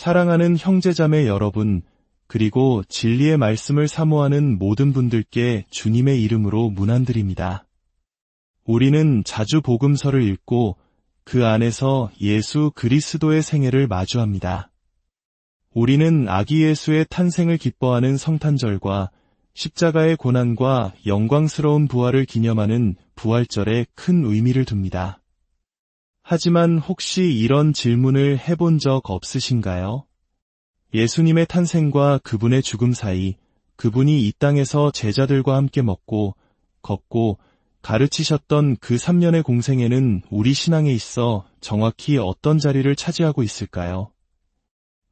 사랑하는 형제자매 여러분, 그리고 진리의 말씀을 사모하는 모든 분들께 주님의 이름으로 문안드립니다. 우리는 자주 복음서를 읽고 그 안에서 예수 그리스도의 생애를 마주합니다. 우리는 아기 예수의 탄생을 기뻐하는 성탄절과 십자가의 고난과 영광스러운 부활을 기념하는 부활절에 큰 의미를 둡니다. 하지만 혹시 이런 질문을 해본 적 없으신가요? 예수님의 탄생과 그분의 죽음 사이, 그분이 이 땅에서 제자들과 함께 먹고, 걷고, 가르치셨던 그 3년의 공생애는 우리 신앙에 있어 정확히 어떤 자리를 차지하고 있을까요?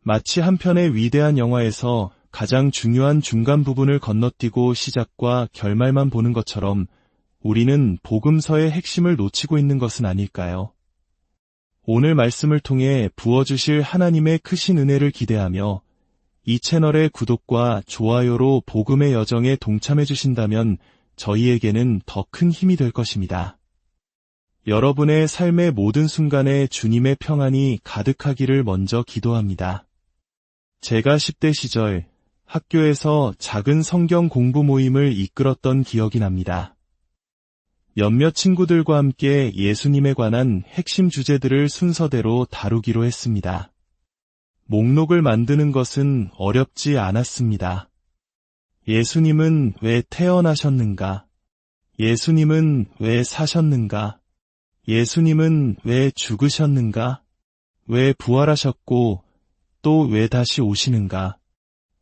마치 한 편의 위대한 영화에서 가장 중요한 중간 부분을 건너뛰고 시작과 결말만 보는 것처럼 우리는 복음서의 핵심을 놓치고 있는 것은 아닐까요? 오늘 말씀을 통해 부어주실 하나님의 크신 은혜를 기대하며 이 채널의 구독과 좋아요로 복음의 여정에 동참해 주신다면 저희에게는 더 큰 힘이 될 것입니다. 여러분의 삶의 모든 순간에 주님의 평안이 가득하기를 먼저 기도합니다. 제가 10대 시절 학교에서 작은 성경 공부 모임을 이끌었던 기억이 납니다. 몇몇 친구들과 함께 예수님에 관한 핵심 주제들을 순서대로 다루기로 했습니다. 목록을 만드는 것은 어렵지 않았습니다. 예수님은 왜 태어나셨는가? 예수님은 왜 사셨는가? 예수님은 왜 죽으셨는가? 왜 부활하셨고 또 왜 다시 오시는가?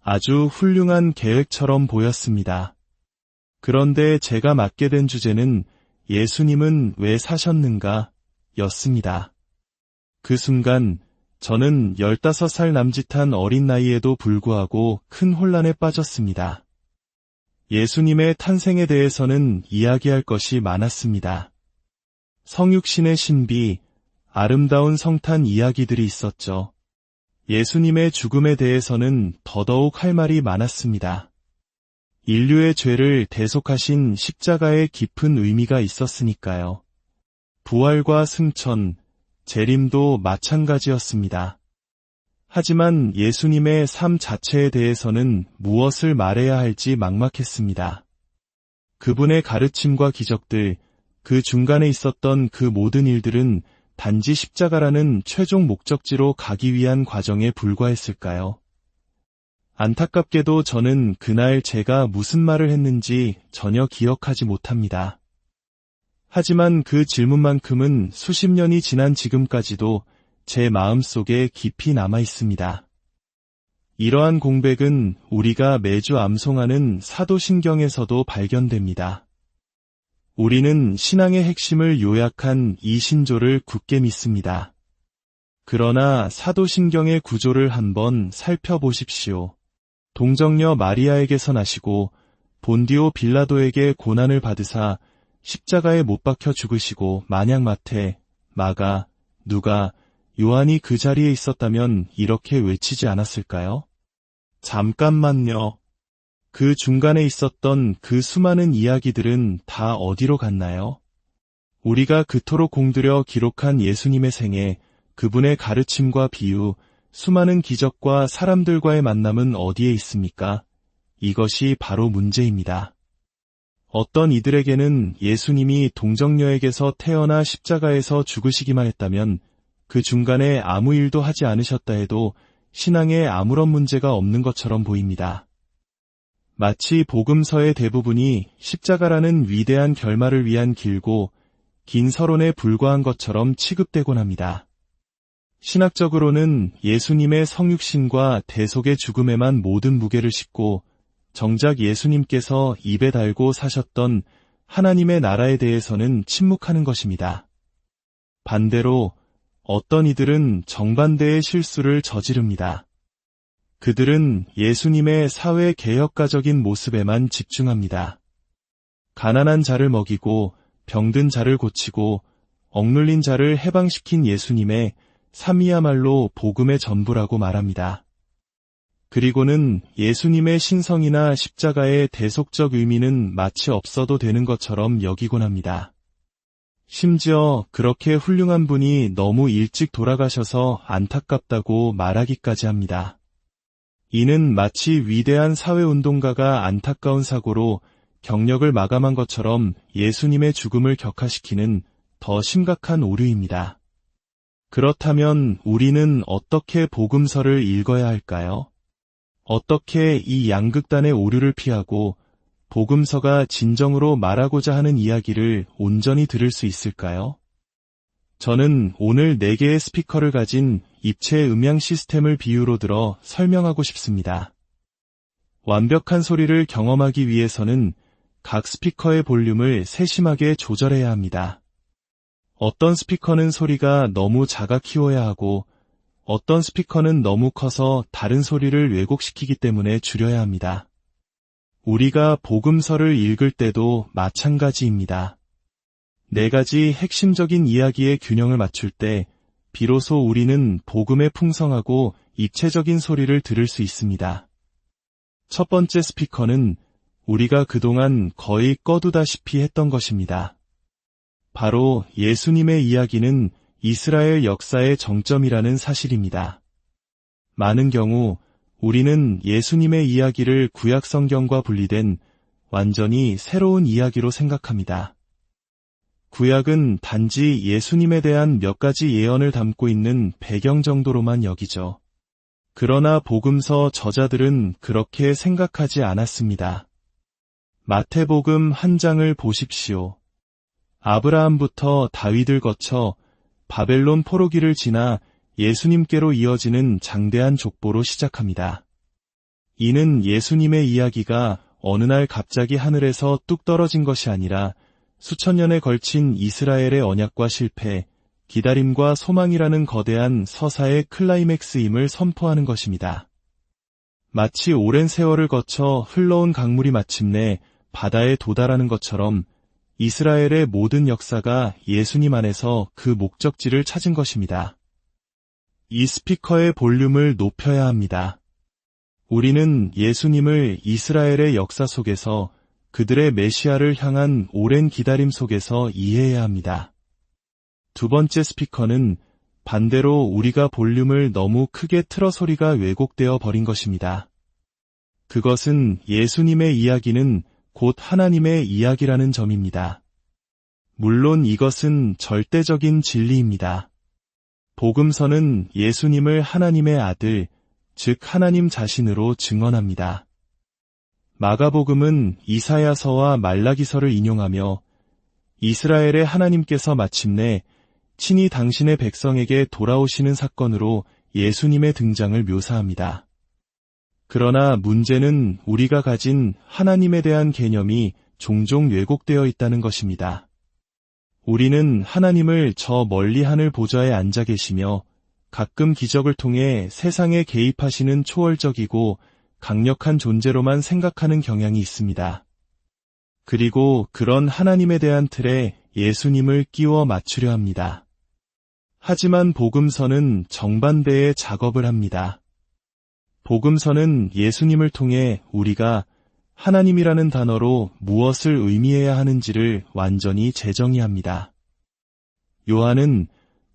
아주 훌륭한 계획처럼 보였습니다. 그런데 제가 맡게 된 주제는 예수님은 왜 사셨는가? 였습니다. 그 순간 저는 15살 남짓한 어린 나이에도 불구하고 큰 혼란에 빠졌습니다. 예수님의 탄생에 대해서는 이야기할 것이 많았습니다. 성육신의 신비, 아름다운 성탄 이야기들이 있었죠. 예수님의 죽음에 대해서는 더더욱 할 말이 많았습니다. 인류의 죄를 대속하신 십자가의 깊은 의미가 있었으니까요. 부활과 승천, 재림도 마찬가지였습니다. 하지만 예수님의 삶 자체에 대해서는 무엇을 말해야 할지 막막했습니다. 그분의 가르침과 기적들, 그 중간에 있었던 그 모든 일들은 단지 십자가라는 최종 목적지로 가기 위한 과정에 불과했을까요? 안타깝게도 저는 그날 제가 무슨 말을 했는지 전혀 기억하지 못합니다. 하지만 그 질문만큼은 수십 년이 지난 지금까지도 제 마음속에 깊이 남아 있습니다. 이러한 공백은 우리가 매주 암송하는 사도신경에서도 발견됩니다. 우리는 신앙의 핵심을 요약한 이 신조를 굳게 믿습니다. 그러나 사도신경의 구조를 한번 살펴보십시오. 동정녀 마리아에게서 나시고 본디오 빌라도에게 고난을 받으사 십자가에 못 박혀 죽으시고 만약 마태, 마가, 누가, 요한이 그 자리에 있었다면 이렇게 외치지 않았을까요? 잠깐만요. 그 중간에 있었던 그 수많은 이야기들은 다 어디로 갔나요? 우리가 그토록 공들여 기록한 예수님의 생애, 그분의 가르침과 비유, 수많은 기적과 사람들과의 만남은 어디에 있습니까? 이것이 바로 문제입니다. 어떤 이들에게는 예수님이 동정녀에게서 태어나 십자가에서 죽으시기만 했다면 그 중간에 아무 일도 하지 않으셨다 해도 신앙에 아무런 문제가 없는 것처럼 보입니다. 마치 복음서의 대부분이 십자가라는 위대한 결말을 위한 길고 긴 서론에 불과한 것처럼 취급되곤 합니다. 신학적으로는 예수님의 성육신과 대속의 죽음에만 모든 무게를 싣고 정작 예수님께서 입에 달고 사셨던 하나님의 나라에 대해서는 침묵하는 것입니다. 반대로 어떤 이들은 정반대의 실수를 저지릅니다. 그들은 예수님의 사회개혁가적인 모습에만 집중합니다. 가난한 자를 먹이고 병든 자를 고치고 억눌린 자를 해방시킨 예수님의 삶이야말로 복음의 전부라고 말합니다. 그리고는 예수님의 신성이나 십자가의 대속적 의미는 마치 없어도 되는 것처럼 여기곤 합니다. 심지어 그렇게 훌륭한 분이 너무 일찍 돌아가셔서 안타깝다고 말하기까지 합니다. 이는 마치 위대한 사회운동가가 안타까운 사고로 경력을 마감한 것처럼 예수님의 죽음을 격화시키는 더 심각한 오류입니다. 그렇다면 우리는 어떻게 복음서를 읽어야 할까요? 어떻게 이 양극단의 오류를 피하고 복음서가 진정으로 말하고자 하는 이야기를 온전히 들을 수 있을까요? 저는 오늘 4개의 스피커를 가진 입체 음향 시스템을 비유로 들어 설명하고 싶습니다. 완벽한 소리를 경험하기 위해서는 각 스피커의 볼륨을 세심하게 조절해야 합니다. 어떤 스피커는 소리가 너무 작아 키워야 하고 어떤 스피커는 너무 커서 다른 소리를 왜곡시키기 때문에 줄여야 합니다. 우리가 복음서를 읽을 때도 마찬가지입니다. 4가지 핵심적인 이야기의 균형을 맞출 때 비로소 우리는 복음의 풍성하고 입체적인 소리를 들을 수 있습니다. 첫 번째 스피커는 우리가 그동안 거의 꺼두다시피 했던 것입니다. 바로 예수님의 이야기는 이스라엘 역사의 정점이라는 사실입니다. 많은 경우 우리는 예수님의 이야기를 구약 성경과 분리된 완전히 새로운 이야기로 생각합니다. 구약은 단지 예수님에 대한 몇 가지 예언을 담고 있는 배경 정도로만 여기죠. 그러나 복음서 저자들은 그렇게 생각하지 않았습니다. 마태복음 1장을 보십시오. 아브라함부터 다윗을 거쳐 바벨론 포로기를 지나 예수님께로 이어지는 장대한 족보로 시작합니다. 이는 예수님의 이야기가 어느 날 갑자기 하늘에서 뚝 떨어진 것이 아니라 수천 년에 걸친 이스라엘의 언약과 실패, 기다림과 소망이라는 거대한 서사의 클라이맥스임을 선포하는 것입니다. 마치 오랜 세월을 거쳐 흘러온 강물이 마침내 바다에 도달하는 것처럼 이스라엘의 모든 역사가 예수님 안에서 그 목적지를 찾은 것입니다. 이 스피커의 볼륨을 높여야 합니다. 우리는 예수님을 이스라엘의 역사 속에서 그들의 메시아를 향한 오랜 기다림 속에서 이해해야 합니다. 두 번째 스피커는 반대로 우리가 볼륨을 너무 크게 틀어 소리가 왜곡되어 버린 것입니다. 그것은 예수님의 이야기는 곧 하나님의 이야기라는 점입니다. 물론 이것은 절대적인 진리입니다. 복음서는 예수님을 하나님의 아들, 즉 하나님 자신으로 증언합니다. 마가복음은 이사야서와 말라기서를 인용하며 이스라엘의 하나님께서 마침내 친히 당신의 백성에게 돌아오시는 사건으로 예수님의 등장을 묘사합니다. 그러나 문제는 우리가 가진 하나님에 대한 개념이 종종 왜곡되어 있다는 것입니다. 우리는 하나님을 저 멀리 하늘 보좌에 앉아 계시며 가끔 기적을 통해 세상에 개입하시는 초월적이고 강력한 존재로만 생각하는 경향이 있습니다. 그리고 그런 하나님에 대한 틀에 예수님을 끼워 맞추려 합니다. 하지만 복음서는 정반대의 작업을 합니다. 복음서는 예수님을 통해 우리가 하나님이라는 단어로 무엇을 의미해야 하는지를 완전히 재정의합니다. 요한은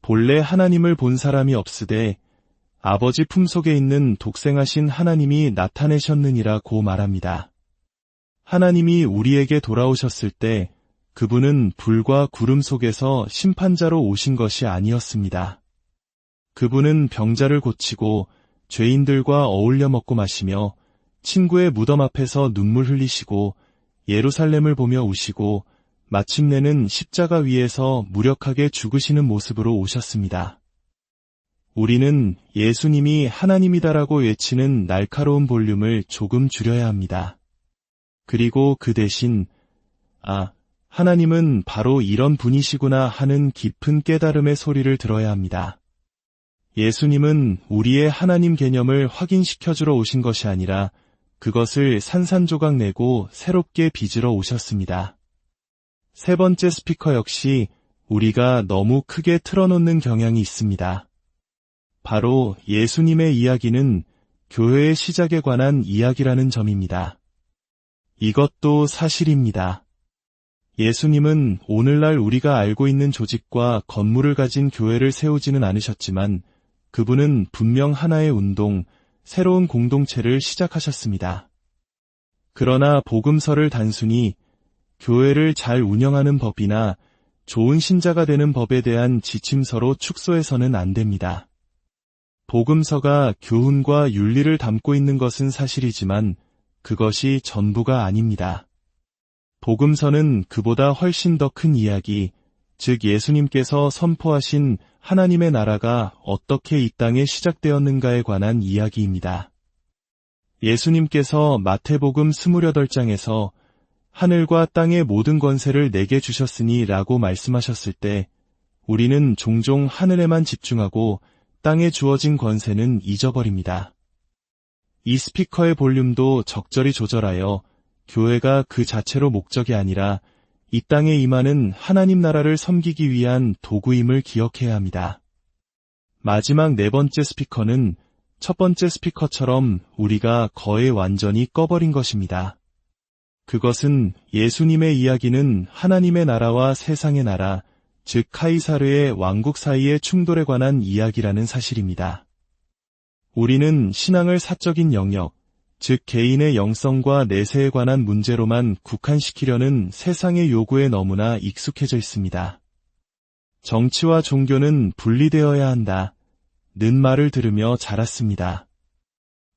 본래 하나님을 본 사람이 없으되 아버지 품속에 있는 독생하신 하나님이 나타내셨느니라고 말합니다. 하나님이 우리에게 돌아오셨을 때 그분은 불과 구름 속에서 심판자로 오신 것이 아니었습니다. 그분은 병자를 고치고 죄인들과 어울려 먹고 마시며 친구의 무덤 앞에서 눈물 흘리시고 예루살렘을 보며 우시고 마침내는 십자가 위에서 무력하게 죽으시는 모습으로 오셨습니다. 우리는 예수님이 하나님이다라고 외치는 날카로운 볼륨을 조금 줄여야 합니다. 그리고 그 대신 하나님은 바로 이런 분이시구나 하는 깊은 깨달음의 소리를 들어야 합니다. 예수님은 우리의 하나님 개념을 확인시켜주러 오신 것이 아니라 그것을 산산조각 내고 새롭게 빚으러 오셨습니다. 세 번째 스피커 역시 우리가 너무 크게 틀어놓는 경향이 있습니다. 바로 예수님의 이야기는 교회의 시작에 관한 이야기라는 점입니다. 이것도 사실입니다. 예수님은 오늘날 우리가 알고 있는 조직과 건물을 가진 교회를 세우지는 않으셨지만 그분은 분명 하나의 운동, 새로운 공동체를 시작하셨습니다. 그러나 복음서를 단순히 교회를 잘 운영하는 법이나 좋은 신자가 되는 법에 대한 지침서로 축소해서는 안 됩니다. 복음서가 교훈과 윤리를 담고 있는 것은 사실이지만 그것이 전부가 아닙니다. 복음서는 그보다 훨씬 더 큰 이야기, 즉 예수님께서 선포하신 하나님의 나라가 어떻게 이 땅에 시작되었는가에 관한 이야기입니다. 예수님께서 마태복음 28장에서 하늘과 땅의 모든 권세를 내게 주셨으니 라고 말씀하셨을 때 우리는 종종 하늘에만 집중하고 땅에 주어진 권세는 잊어버립니다. 이 스피커의 볼륨도 적절히 조절하여 교회가 그 자체로 목적이 아니라 이 땅에 임하는 하나님 나라를 섬기기 위한 도구임을 기억해야 합니다. 마지막 네 번째 스피커는 첫 번째 스피커처럼 우리가 거의 완전히 꺼버린 것입니다. 그것은 예수님의 이야기는 하나님의 나라와 세상의 나라, 즉 카이사르의 왕국 사이의 충돌에 관한 이야기라는 사실입니다. 우리는 신앙을 사적인 영역, 즉 개인의 영성과 내세에 관한 문제로만 국한시키려는 세상의 요구에 너무나 익숙해져 있습니다. 정치와 종교는 분리되어야 한다. 는 말을 들으며 자랐습니다.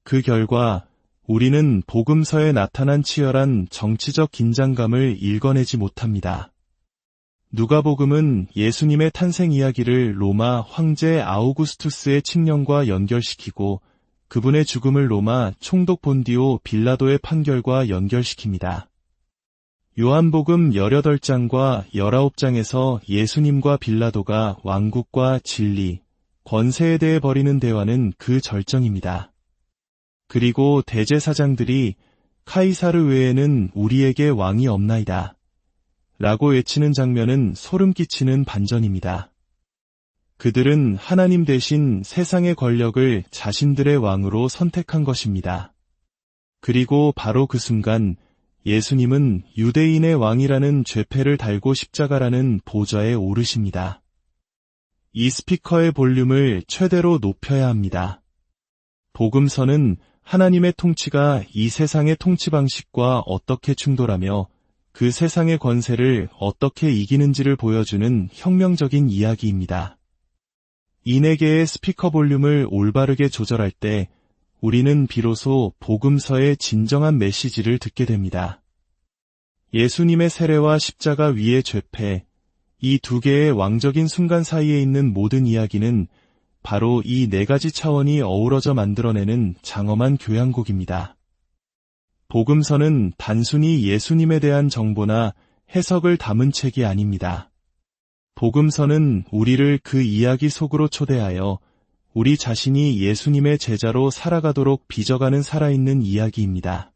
그 결과 우리는 복음서에 나타난 치열한 정치적 긴장감을 읽어내지 못합니다. 누가복음은 예수님의 탄생 이야기를 로마 황제 아우구스투스의 칙령과 연결시키고 그분의 죽음을 로마 총독 본디오 빌라도의 판결과 연결시킵니다. 요한복음 18장과 19장에서 예수님과 빌라도가 왕국과 진리, 권세에 대해 벌이는 대화는 그 절정입니다. 그리고 대제사장들이 카이사르 외에는 우리에게 왕이 없나이다 라고 외치는 장면은 소름 끼치는 반전입니다. 그들은 하나님 대신 세상의 권력을 자신들의 왕으로 선택한 것입니다. 그리고 바로 그 순간 예수님은 유대인의 왕이라는 죄패를 달고 십자가라는 보좌에 오르십니다. 이 스피커의 볼륨을 최대로 높여야 합니다. 복음서는 하나님의 통치가 이 세상의 통치 방식과 어떻게 충돌하며 그 세상의 권세를 어떻게 이기는지를 보여주는 혁명적인 이야기입니다. 이 네 개의 스피커 볼륨을 올바르게 조절할 때 우리는 비로소 복음서의 진정한 메시지를 듣게 됩니다. 예수님의 세례와 십자가 위의 죄패, 이 두 개의 왕적인 순간 사이에 있는 모든 이야기는 바로 이 네 가지 차원이 어우러져 만들어내는 장엄한 교향곡입니다. 복음서는 단순히 예수님에 대한 정보나 해석을 담은 책이 아닙니다. 복음서는 우리를 그 이야기 속으로 초대하여 우리 자신이 예수님의 제자로 살아가도록 빚어가는 살아있는 이야기입니다.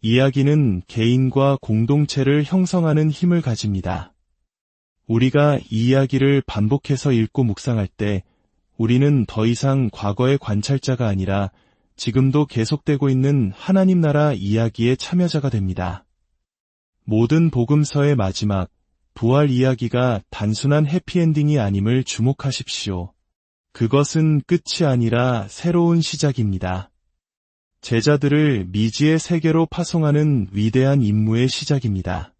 이야기는 개인과 공동체를 형성하는 힘을 가집니다. 우리가 이 이야기를 반복해서 읽고 묵상할 때 우리는 더 이상 과거의 관찰자가 아니라 지금도 계속되고 있는 하나님 나라 이야기의 참여자가 됩니다. 모든 복음서의 마지막, 부활 이야기가 단순한 해피엔딩이 아님을 주목하십시오. 그것은 끝이 아니라 새로운 시작입니다. 제자들을 미지의 세계로 파송하는 위대한 임무의 시작입니다.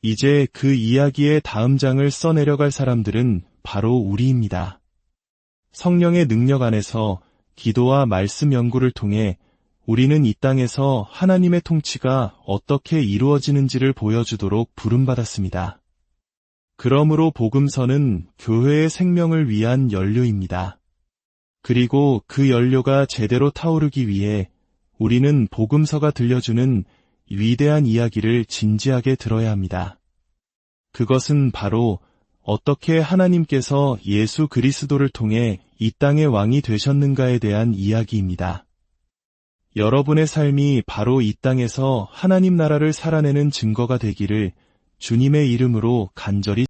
이제 그 이야기의 다음 장을 써내려갈 사람들은 바로 우리입니다. 성령의 능력 안에서 기도와 말씀 연구를 통해 우리는 이 땅에서 하나님의 통치가 어떻게 이루어지는지를 보여주도록 부름받았습니다. 그러므로 복음서는 교회의 생명을 위한 연료입니다. 그리고 그 연료가 제대로 타오르기 위해 우리는 복음서가 들려주는 위대한 이야기를 진지하게 들어야 합니다. 그것은 바로 어떻게 하나님께서 예수 그리스도를 통해 이 땅의 왕이 되셨는가에 대한 이야기입니다. 여러분의 삶이 바로 이 땅에서 하나님 나라를 살아내는 증거가 되기를 주님의 이름으로 간절히